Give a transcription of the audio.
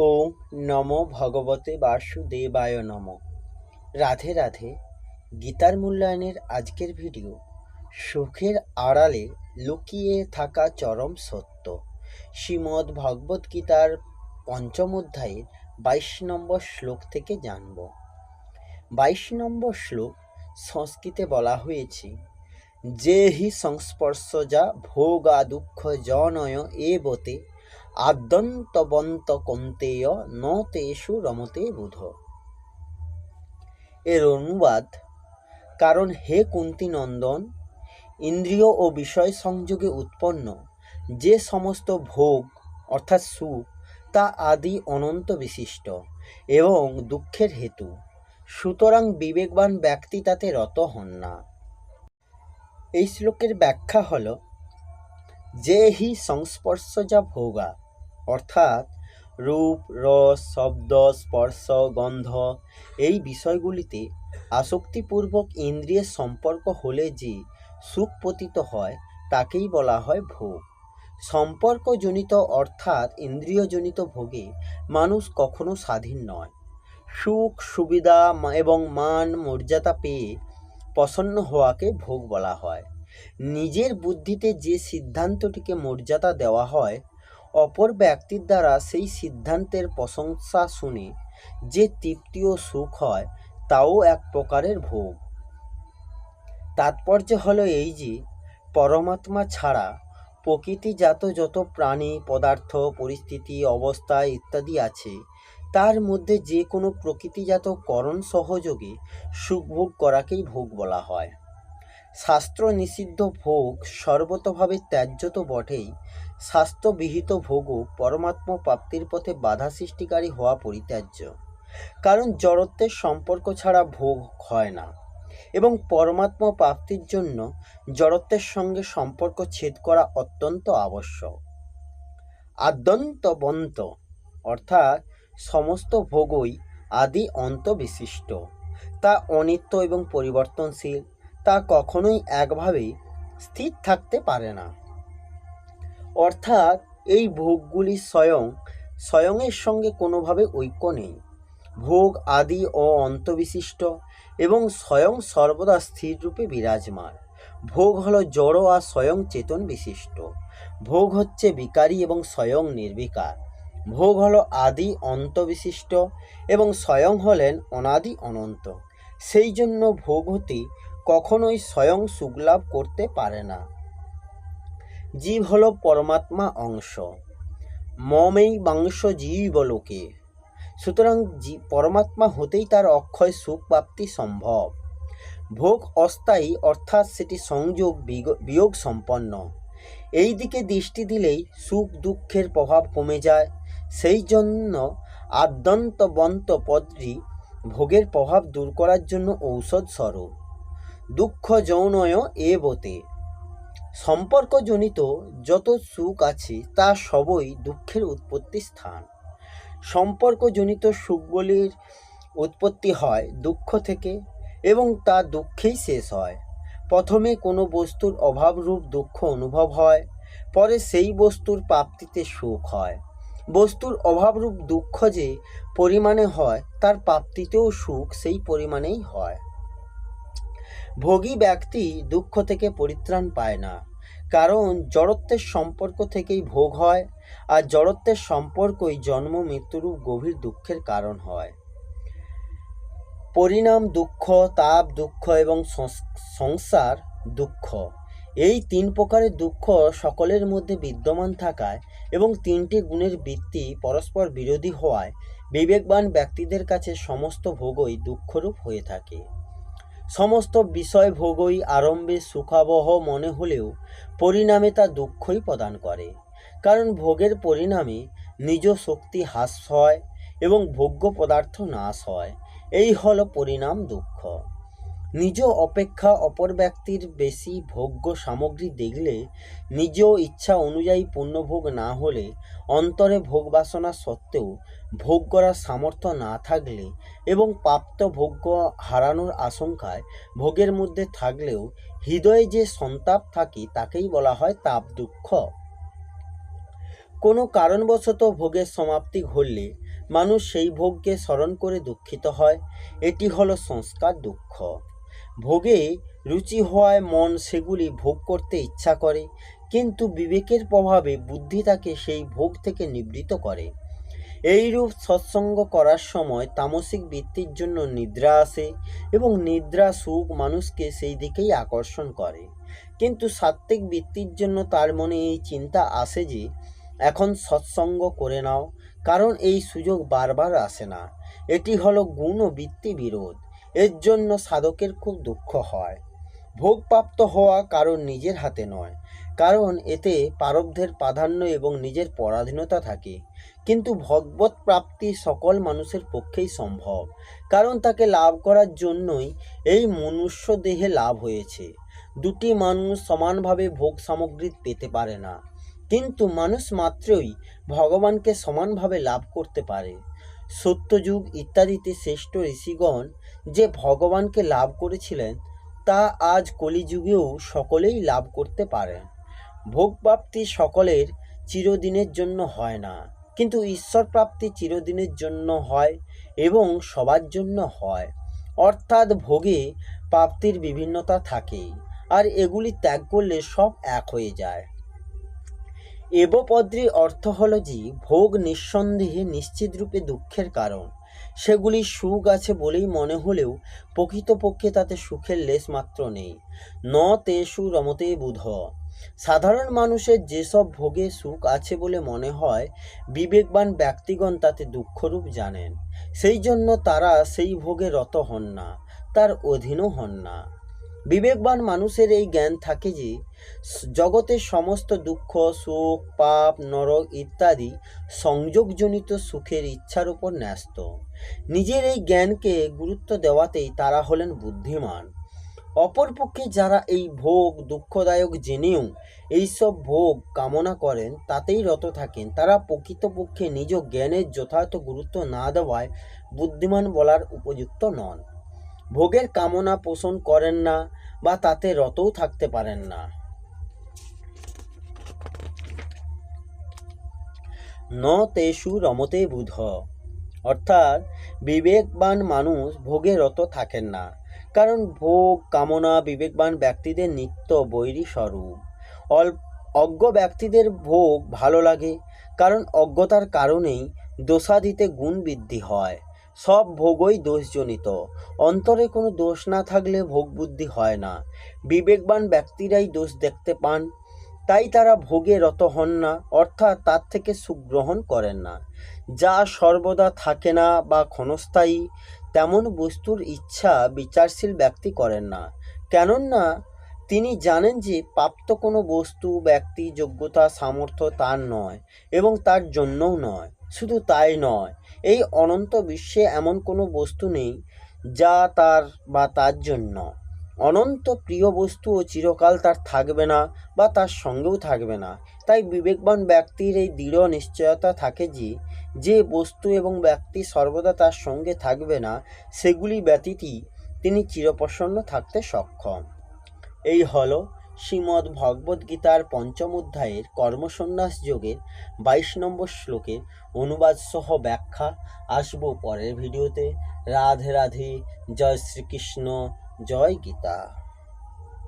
ওম নমো ভগবতে বাসুদেবায় নমঃ। রাধে রাধে। গীতার মূল্যায়নের আজকের ভিডিও সুখের আড়ালে লুকিয়ে থাকা চরম সত্য। শ্রীমদ্ ভগবদ্ গীতার পঞ্চম অধ্যায়ের 22 নম্বর শ্লোক থেকে জানব। 22 নম্বর শ্লোক সংস্কৃতে বলা হয়েছে, যে হি সংস্পর্শজা ভোগা দুঃখ জনয় এবতে আদ্যন্তবন্ত কন্তেয় ন তেষু রমতে বুধ। এর অনুবাদ, কারণ হে কুন্তী নন্দন, ইন্দ্রিয় ও বিষয় সংযোগে উৎপন্ন যে সমস্ত ভোগ অর্থাৎ সুখ তা আদি অনন্ত বিশিষ্ট এবং দুঃখের হেতু, সুতরাং বিবেকবান ব্যক্তি তাতে রত হন না। এই শ্লোকের ব্যাখ্যা হল, যে হি সংস্পর্শজা ভোগা অর্থাৎ রূপ, রস, শব্দ, স্পর্শ, গন্ধ এই বিষয়গুলিতে আসক্তিপূর্বক ইন্দ্রিয়ের সম্পর্ক হলে যে সুখ পতিত হয় তাকেই বলা হয় ভোগ। সম্পর্কজনিত অর্থাৎ ইন্দ্রিয়জনিত ভোগে মানুষ কখনো স্বাধীন নয়। সুখ, সুবিধা এবং মান মর্যাদা পেয়ে প্রসন্ন হওয়াকে ভোগ বলা হয়। নিজের বুদ্ধিতে যে সিদ্ধান্তটিকে মর্যাদা দেওয়া হয়, অপর ব্যক্তির দ্বারা সেই সিদ্ধান্তের প্রশংসা শুনে যে তৃপ্তি ও সুখ হয়, তাও এক প্রকারের ভোগ। তাৎপর্য হলো এই যে, পরমাত্মা ছাড়া প্রকৃতিজাত যত প্রাণী, পদার্থ, পরিস্থিতি, অবস্থা ইত্যাদি আছে, তার মধ্যে যে কোনো প্রকৃতিজাত করণ সহযোগে সুখভোগ করাকেই ভোগ বলা হয়। শাস্ত্র নিষিদ্ধ ভোগ সর্বতোভাবে ত্যায্য তো বটেই, শাস্ত্রবিহিত ভোগও পরমাত্মা প্রাপ্তির পথে বাধা সৃষ্টিকারী হওয়া পরিত্যাজ্য। কারণ জড়ত্বের সম্পর্ক ছাড়া ভোগ হয় না এবং পরমাত্মা প্রাপ্তির জন্য জড়ত্বের সঙ্গে সম্পর্ক ছেদ করা অত্যন্ত আবশ্যক। আদ্যন্তবন্ত অর্থাৎ সমস্ত ভোগই আদি অন্ত বিশিষ্ট, তা অনিত্য এবং পরিবর্তনশীল, তা কখনোই একভাবেই স্থির থাকতে পারে না। অর্থাৎ এই ভোগগুলি স্বয়ংয়ের সঙ্গে কোনোভাবে ঐক্য নেই। ভোগ আদি ও অন্তবিশিষ্ট এবং স্বয়ং সর্বদা স্থির রূপে বিরাজমান। ভোগ হলো জড় আর স্বয়ং চেতন বিশিষ্ট। ভোগ হচ্ছে বিকারী এবং স্বয়ং নির্বিকার। ভোগ হলো আদি অন্ত বিশিষ্ট এবং স্বয়ং হলেন অনাদি অনন্ত। সেই জন্য ভোগ হতে কখনোই স্বয়ং সুখলাভ করতে পারে না। জীব হলো পরমাত্মা অংশ, মমেই বাংশ জীবলোকে। সুতরাং পরমাত্মা হতেই তার অক্ষয় সুখ প্রাপ্তি সম্ভব। ভোগ অস্থায়ী অর্থাৎ সেটি সংযোগ বিয়োগ সম্পন্ন। এই দিকে দৃষ্টি দিলেই সুখ দুঃখের প্রভাব কমে যায়। সেই জন্য আদ্যন্তবন্ত পদটি ভোগের প্রভাব দূর করার জন্য ঔষধ স্বরূপ। দুঃখ যৌনয় এবতে, সম্পর্কজনিত যত সুখ আছে তা সবই দুঃখের উৎপত্তি স্থান। সম্পর্কজনিত সুখগুলির উৎপত্তি হয় দুঃখ থেকে এবং তা দুঃখেই শেষ হয়। প্রথমে কোনো বস্তুর অভাবরূপ দুঃখ অনুভব হয়, পরে সেই বস্তুর প্রাপ্তিতে সুখ হয়। বস্তুর অভাবরূপ দুঃখ যে পরিমাণে হয়, তার প্রাপ্তিতেও সুখ সেই পরিমাণেই হয়। ভোগী ব্যক্তি দুঃখ থেকে পরিত্রাণ পায় না, কারণ জড়ত্বের সম্পর্ক থেকেই ভোগ হয়, আর জড়ত্বের সম্পর্কই জন্ম মৃত্যুরূপ গভীর দুঃখের কারণ হয়। পরিণাম দুঃখ, তাপ দুঃখ এবং সংসার দুঃখ, এই তিন প্রকারের দুঃখ সকলের মধ্যে বিদ্যমান থাকায় এবং তিনটি গুণের বৃত্তি পরস্পর বিরোধী হওয়ায় বিবেকবান ব্যক্তিদের কাছে সমস্ত ভোগই দুঃখরূপ হয়ে থাকে। সমস্ত বিষয় ভোগই আরম্ভে সুখাবহ মনে হলেও পরিণামে তা দুঃখই প্রদান করে। কারণ ভোগের পরিণামে নিজ শক্তি হ্রাস হয় এবং ভোগ্য পদার্থ নাশ হয়। এই হলো পরিণাম দুঃখ। নিজ অপেক্ষা অপর ব্যক্তির বেশি ভোগ্য সামগ্রী দেখলে, নিজ ইচ্ছা অনুযায়ী পূর্ণভোগ না হলে, অন্তরে ভোগ বাসনা সত্ত্বেও ভোগ করার সামর্থ্য না থাকলে এবং প্রাপ্ত ভোগ্য হারানোর আশঙ্কায় ভোগের মধ্যে থাকলেও হৃদয়ে যে সন্তাপ থাকে তাকেই বলা হয় তাপ দুঃখ। কোনো কারণবশত ভোগের সমাপ্তি ঘটলে মানুষ সেই ভোগকে স্মরণ করে দুঃখিত হয়। এটি হলো সংস্কার দুঃখ। ভোগে রুচি হওয়ায় মন সেগুলি ভোগ করতে ইচ্ছা করে, কিন্তু বিবেকের প্রভাবে বুদ্ধি তাকে সেই ভোগ থেকে নিবৃত্ত করে। এইরূপ সৎসঙ্গ করার সময় তামসিক বৃত্তির জন্য নিদ্রা আসে এবং নিদ্রা সুখ মানুষকে সেই দিকেই আকর্ষণ করে। কিন্তু সাত্ত্বিক বৃত্তির জন্য তার মনে এই চিন্তা আসে যে এখন সৎসঙ্গ করে নাও, কারণ এই সুযোগ বারবার আসে না। এটি হলো গুণ ও বৃত্তি বিরোধ। এর জন্য সাধকের খুব দুঃখ হয়। ভোগপ্রাপ্ত হওয়া কারণ নিজের হাতে নয়, কারণ এতে প্রারব্ধের প্রাধান্য এবং নিজের পরাধীনতা থাকে। কিন্তু ভগবৎ প্রাপ্তি সকল মানুষের পক্ষেই সম্ভব, কারণ তাকে লাভ করার জন্যই এই মনুষ্য দেহে লাভ হয়েছে। দুটি মানুষ সমানভাবে ভোগ সামগ্রী পেতে পারে না, কিন্তু মানুষ মাত্রই ভগবানকে সমানভাবে লাভ করতে পারে। সত্যযুগ ইত্যাদিতে শ্রেষ্ঠ ঋষিগণ যে ভগবানকে লাভ করেছিলেন, তা আজ কলিযুগেও সকলেই লাভ করতে পারেন। ভোগপ্রাপ্তি সকলের চিরদিনের জন্য হয় না, কিন্তু ঈশ্বর প্রাপ্তি চিরদিনের জন্য হয় এবং সবার জন্য হয়। অর্থাৎ ভোগে প্রাপ্তির বিভিন্নতা থাকে, আর এগুলি ত্যাগ করলে সব এক হয়ে যায়। এবপদ্রির অর্থ হল যে ভোগ নিঃসন্দেহে নিশ্চিতরূপে দুঃখের কারণ। সেগুলি সুখ আছে বলেই মনে হলেও প্রকৃতপক্ষে তাতে সুখের লেশমাত্র নেই। ন তেষু রমতে বুধ। সাধারণ মানুষের যেসব ভোগে সুখ আছে বলে মনে হয়, বিবেকবান ব্যক্তিগণ তাতে দুঃখরূপ জানেন। সেই জন্য তারা সেই ভোগে রত হন না, তার অধীনও হন না। বিবেকবান মানুষের এই জ্ঞান থাকে যে জগতের সমস্ত দুঃখ, সুখ, পাপ, নরক ইত্যাদি সংযোগজনিত সুখের ইচ্ছার উপর ন্যস্ত। নিজের এই জ্ঞানকে গুরুত্ব দেওয়াতেই তারা হলেন বুদ্ধিমান। অপরপক্ষে যারা এই ভোগ দুঃখদায়ক জেনেও এইসব ভোগ কামনা করেন, তাতেই রত থাকেন, তারা প্রকৃতপক্ষে নিজ জ্ঞানের যথার্থ গুরুত্ব না দেওয়ায় বুদ্ধিমান বলার উপযুক্ত নন। ভোগের কামনা পোষণ করেন না বা তাতে রতও থাকতে পারেন না। ন তেষু রমতে বুধ। অর্থাৎ বিবেকবান মানুষ ভোগে রত থাকেন না, কারণ ভোগ কামনা বিবেকবান ব্যক্তিদের নিত্য বৈরী স্বরূপ। অজ্ঞ ব্যক্তিদের ভোগ ভালো লাগে, কারণ অজ্ঞতার কারণেই দোষাদিতে গুণ বৃদ্ধি হয়। সব ভোগই দোষজনিত। অন্তরে কোনো দোষ না থাকলে ভোগ বুদ্ধি হয় না। বিবেকবান ব্যক্তিরাই দোষ দেখতে পান, তাই তারা ভোগে রত হন না, অর্থাৎ তার থেকে সুখ গ্রহণ করেন না। যা সর্বদা থাকে না বা ক্ষণস্থায়ী, তেমন বস্তুর ইচ্ছা বিচারশীল ব্যক্তি করেন না, কেননা তিনি জানেন যে প্রাপ্ত কোনো বস্তু ব্যক্তি যোগ্যতা সামর্থ্য তার নয় এবং তার জন্যও নয়। শুধু তাই নয়, এই অনন্ত বিশ্বে এমন কোনো বস্তু নেই যা তার বা তার জন্য। অনন্ত প্রিয় বস্তুও চিরকাল তার থাকবে না বা তার সঙ্গেও থাকবে না। তাই বিবেকবান ব্যক্তির এই দৃঢ় নিশ্চয়তা থাকে যে যে বস্তু এবং ব্যক্তি সর্বদা তার সঙ্গে থাকবে না, সেগুলি ব্যতীতই তিনি চিরপ্রসন্ন থাকতে সক্ষম। এই হল শ্রীমদ্ ভগবদ্গীতার পঞ্চম অধ্যায়ের কর্মসন্ন্যাস যোগের 22 নম্বর শ্লোকের অনুবাদ সহ ব্যাখ্যা। আসবো পরের ভিডিওতে। রাধে রাধে। জয় শ্রীকৃষ্ণ। জয় গীতা।